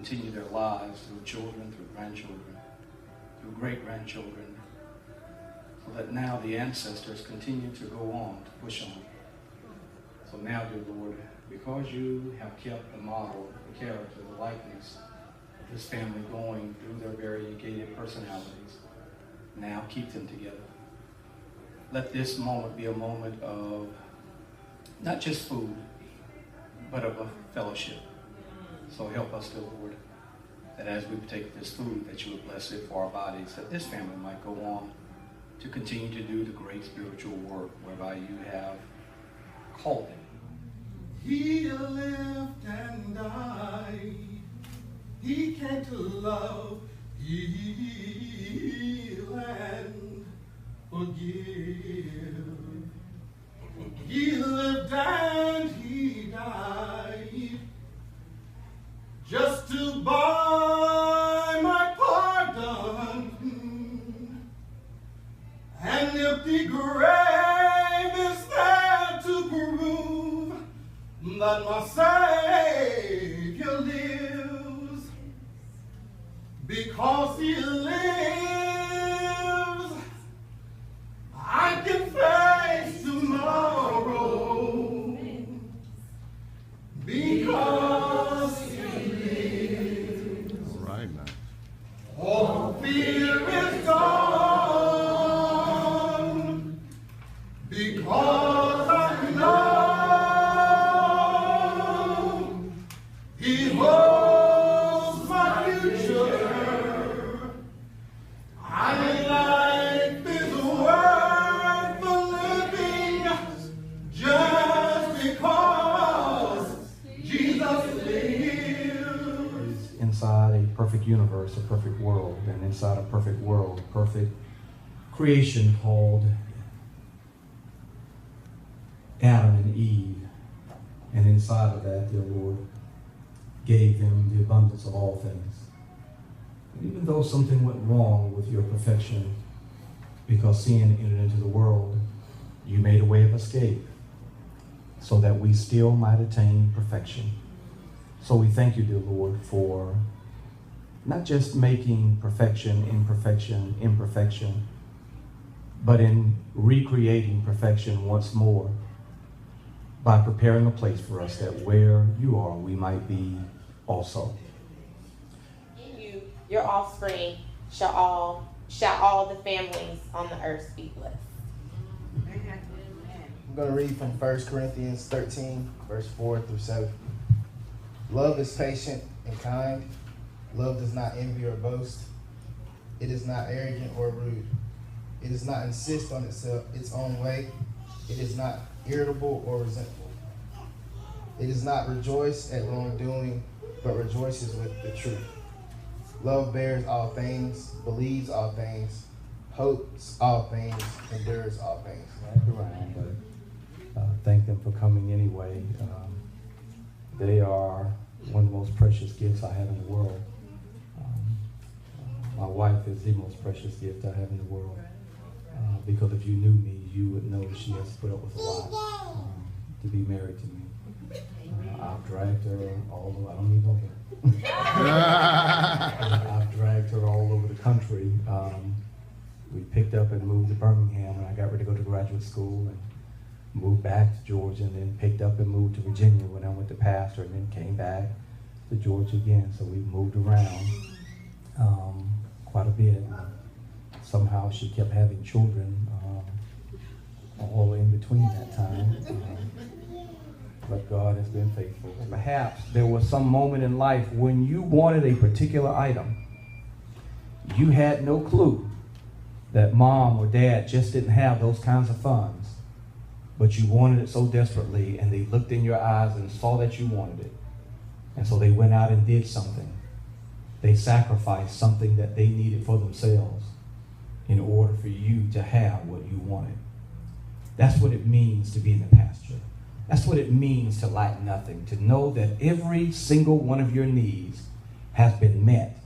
continue their lives through children, through grandchildren, through great-grandchildren, so that now the ancestors continue to go on, to push on. So now, dear Lord, because you have kept the model, the character, the likeness of this family going through their variegated personalities, now keep them together. Let this moment be a moment of not just food, but of a fellowship. So help us, dear Lord, that as we take this food, that you would bless it for our bodies, that this family might go on to continue to do the great spiritual work whereby you have called them. He lived and died. He came to love, heal, and forgive. He lived and he died just to buy my pardon. An empty grave is there to prove that my Savior lives. Because he lives, I can face tomorrow. Because he lives, all right, man. All fear is gone. Because I know he holds my future. My life is worth the living just because Jesus lives. Inside a perfect universe, a perfect world, and inside a perfect world, a perfect creation called Adam and Eve. And inside of that, dear Lord, gave them the abundance of all things. And even though something went wrong with your perfection, because sin entered into the world, you made a way of escape so that we still might attain perfection. So we thank you, dear Lord, for not just making perfection, imperfection, but in recreating perfection once more by preparing a place for us that where you are, we might be also. In you, your offspring, shall all the families on the earth be blessed. I'm going to read from 1 Corinthians 13, verse 4 through 7. Love is patient and kind. Love does not envy or boast. It is not arrogant or rude. It does not insist on its own way. It is not irritable or resentful. It does not rejoice at wrongdoing, but rejoices with the truth. Love bears all things, believes all things, hopes all things, endures all things. Thank them for coming anyway. They are one of the most precious gifts I have in the world. My wife is the most precious gift I have in the world. Because if you knew me, you would know she has put up with a lot to be married to me. I've dragged her all over, I don't need no hair. I've dragged her all over the country. We picked up and moved to Birmingham when I got ready to go to graduate school, and moved back to Georgia, and then picked up and moved to Virginia when I went to pastor, and then came back to Georgia again. So we moved around quite a bit. Somehow she kept having children all in between that time. But God has been faithful. Perhaps there was some moment in life when you wanted a particular item. You had no clue that mom or dad just didn't have those kinds of funds, but you wanted it so desperately, and they looked in your eyes and saw that you wanted it. And so they went out and did something. They sacrificed something that they needed for themselves in order for you to have what you wanted. That's what it means to be in the pasture. That's what it means to lack nothing, to know that every single one of your needs has been met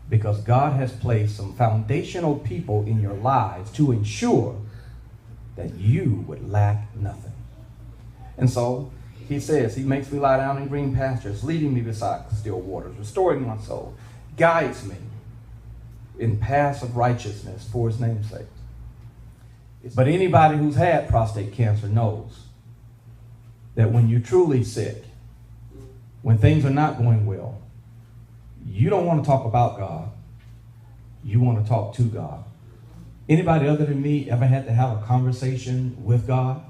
because God has placed some foundational people in your lives to ensure that you would lack nothing. And so He says, he makes me lie down in green pastures, leading me beside still waters, restoring my soul, guides me in paths of righteousness for his name's sake. But anybody who's had prostate cancer knows that when you're truly sick, when things are not going well, you don't want to talk about God. You want to talk to God. Anybody other than me ever had to have a conversation with God?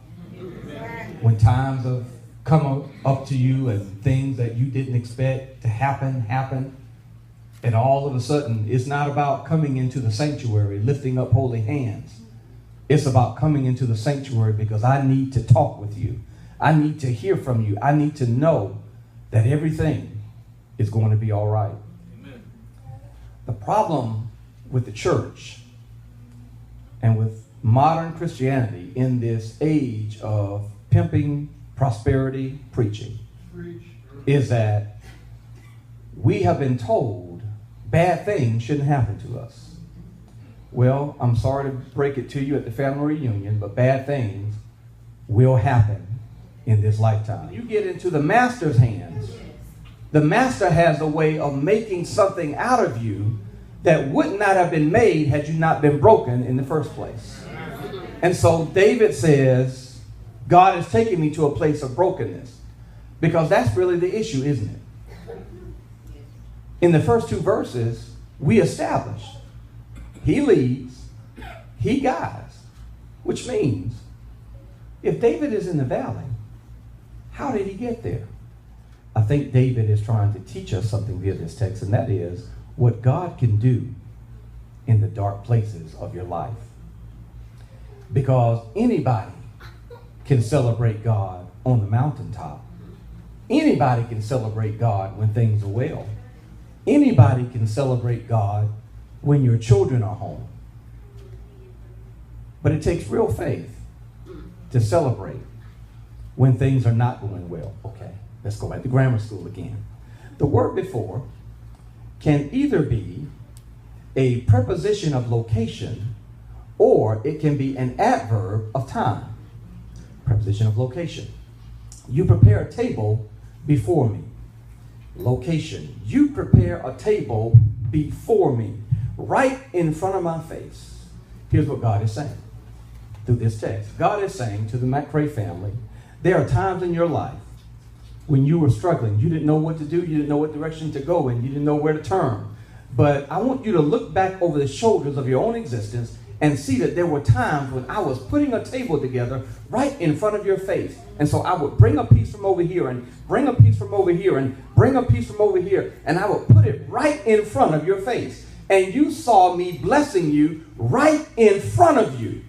When times have come up to you and things that you didn't expect to happen, and all of a sudden, it's not about coming into the sanctuary, lifting up holy hands. It's about coming into the sanctuary because I need to talk with you. I need to hear from you. I need to know that everything is going to be all right. Amen. The problem with the church and with modern Christianity in this age of pimping, prosperity, preaching is that we have been told bad things shouldn't happen to us. Well, I'm sorry to break it to you at the family reunion, but bad things will happen in this lifetime. You get into the master's hands. The master has a way of making something out of you that would not have been made had you not been broken in the first place. And so David says, God has taken me to a place of brokenness, because that's really the issue, isn't it? In the first two verses, we established he leads, he guides, which means if David is in the valley, how did he get there? I think David is trying to teach us something via this text, and that is what God can do in the dark places of your life. Because anybody can celebrate God on the mountaintop. Anybody can celebrate God when things are well. Anybody can celebrate God when your children are home. But it takes real faith to celebrate when things are not going well. Okay, let's go back to grammar school again. The word before can either be a preposition of location or it can be an adverb of time. Preposition of location. You prepare a table before me. Location. You prepare a table before me, right in front of my face. Here's what God is saying through this text. God is saying to the McRae family, there are times in your life when you were struggling. You didn't know what to do. You didn't know what direction to go in. You didn't know where to turn. But I want you to look back over the shoulders of your own existence and see that there were times when I was putting a table together right in front of your face. And so I would bring a piece from over here and bring a piece from over here and bring a piece from over here, and I would put it right in front of your face. And you saw me blessing you right in front of you.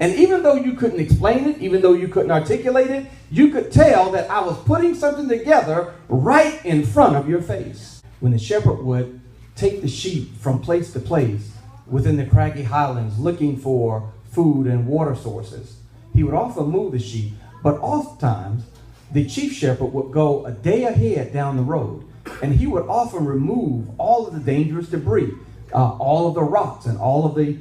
And even though you couldn't explain it, even though you couldn't articulate it, you could tell that I was putting something together right in front of your face. When the shepherd would take the sheep from place to place within the craggy highlands looking for food and water sources, he would often move the sheep, but oftentimes the chief shepherd would go a day ahead down the road, and he would often remove all of the dangerous debris, all of the rocks and all of the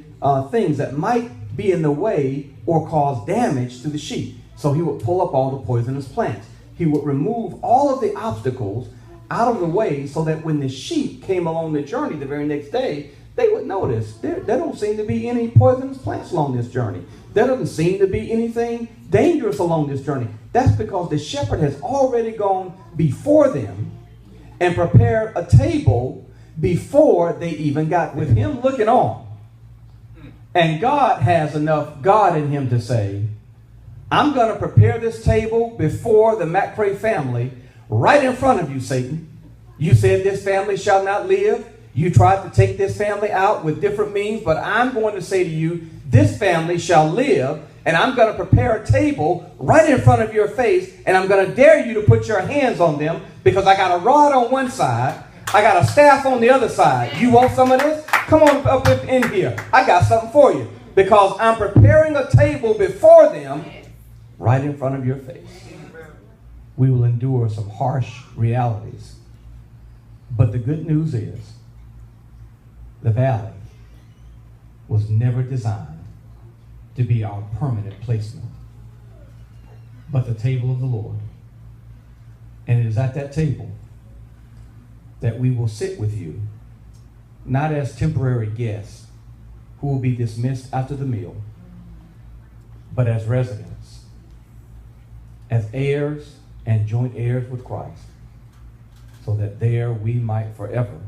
things that might be in the way or cause damage to the sheep. So he would pull up all the poisonous plants. He would remove all of the obstacles out of the way so that when the sheep came along the journey the very next day, they would notice there don't seem to be any poisonous plants along this journey. There doesn't seem to be anything dangerous along this journey. That's because the shepherd has already gone before them and prepared a table before they even got with him looking on. And God has enough God in him to say, I'm going to prepare this table before the McRae family right in front of you, Satan. You said this family shall not live. You tried to take this family out with different means, but I'm going to say to you, this family shall live, and I'm going to prepare a table right in front of your face, and I'm going to dare you to put your hands on them, because I got a rod on one side, I got a staff on the other side. You want some of this? Come on up in here. I got something for you, because I'm preparing a table before them right in front of your face. We will endure some harsh realities, but the good news is the valley was never designed to be our permanent placement. But the table of the Lord And it is at that table that we will sit with you, not as temporary guests who will be dismissed after the meal, but as residents, as heirs and joint heirs with Christ, so that there we might forever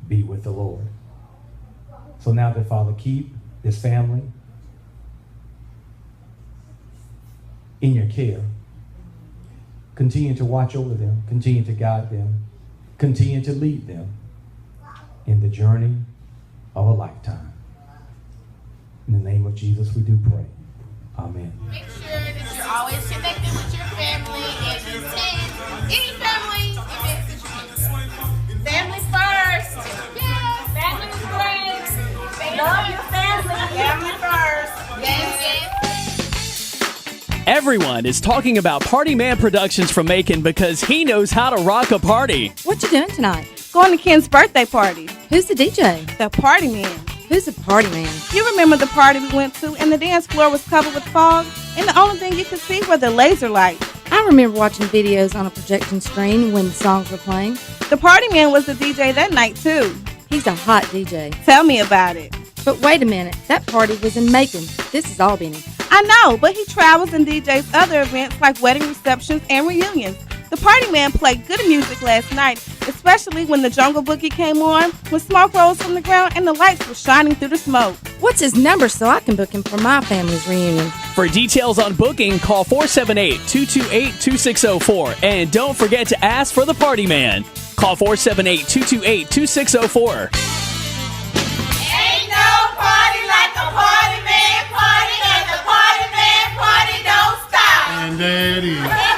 be with the Lord. So now, dear Father, keep this family in your care. Continue to watch over them, continue to guide them, continue to lead them in the journey of a lifetime. In the name of Jesus, we do pray. Amen. Make sure that you're always connected with your family and attend any family events that you can. Family first. Yeah. Family is great. Love your family. Family first. Yes. Everyone is talking about Party Man Productions from Macon because he knows how to rock a party. What you doing tonight? Going to Ken's birthday party. Who's the DJ? The party man. Who's the party man? You remember the party we went to and the dance floor was covered with fog and the only thing you could see were the laser lights. I remember watching videos on a projection screen when the songs were playing. The party man was the DJ that night too. He's a hot DJ. Tell me about it. But wait a minute, that party was in Macon. This is Albany. I know, but he travels and DJs other events like wedding receptions and reunions. The party man played good music last night, especially when the Jungle Boogie came on, when smoke rose from the ground and the lights were shining through the smoke. What's his number so I can book him for my family's reunion? For details on booking, call 478-228-2604. And don't forget to ask for the Party Man. Call 478-228-2604. Ain't no party like a party man party, and the party man party don't stop. And there it is.